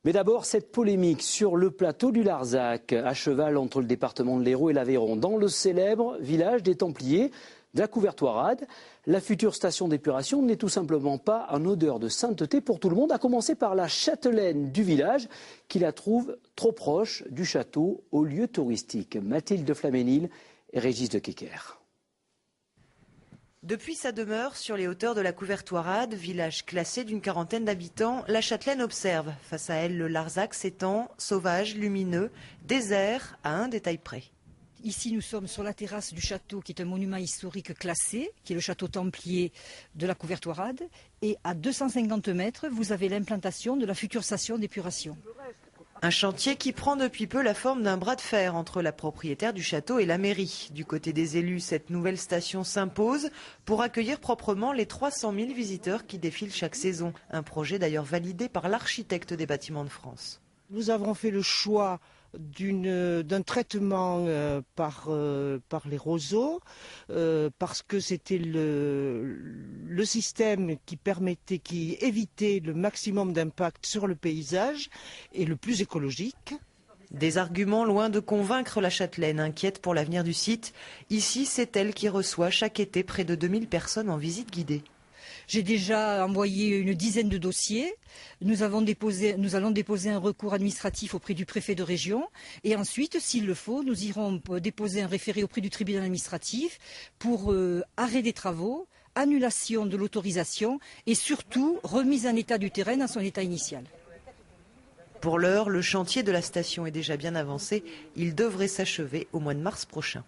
Mais d'abord, cette polémique sur le plateau du Larzac, à cheval entre le département de l'Hérault et l'Aveyron, dans le célèbre village des Templiers de la Couvertoirade. La future station d'épuration n'est tout simplement pas en odeur de sainteté pour tout le monde, à commencer par la châtelaine du village qui la trouve trop proche du château au lieu touristique. Mathilde Flaménil et Régis de Kecker. Depuis sa demeure sur les hauteurs de la Couvertoirade, village classé d'une quarantaine d'habitants, la châtelaine observe. Face à elle, le Larzac s'étend, sauvage, lumineux, désert, à un détail près. Ici, nous sommes sur la terrasse du château, qui est un monument historique classé, qui est le château templier de la Couvertoirade. Et à 250 mètres, vous avez l'implantation de la future station d'épuration. Un chantier qui prend depuis peu la forme d'un bras de fer entre la propriétaire du château et la mairie. Du côté des élus, cette nouvelle station s'impose pour accueillir proprement les 300 000 visiteurs qui défilent chaque saison. Un projet d'ailleurs validé par l'architecte des bâtiments de France. Nous avons fait le choix d'un traitement par les roseaux parce que c'était le système qui évitait le maximum d'impact sur le paysage et le plus écologique. Des arguments loin de convaincre la châtelaine, inquiète pour l'avenir du site. Ici, c'est elle qui reçoit chaque été près de 2000 personnes en visite guidée. J'ai déjà envoyé une dizaine de dossiers. Nous allons déposer un recours administratif auprès du préfet de région. Et ensuite, s'il le faut, nous irons déposer un référé auprès du tribunal administratif pour arrêt des travaux, annulation de l'autorisation et surtout remise en état du terrain dans son état initial. Pour l'heure, le chantier de la station est déjà bien avancé. Il devrait s'achever au mois de mars prochain.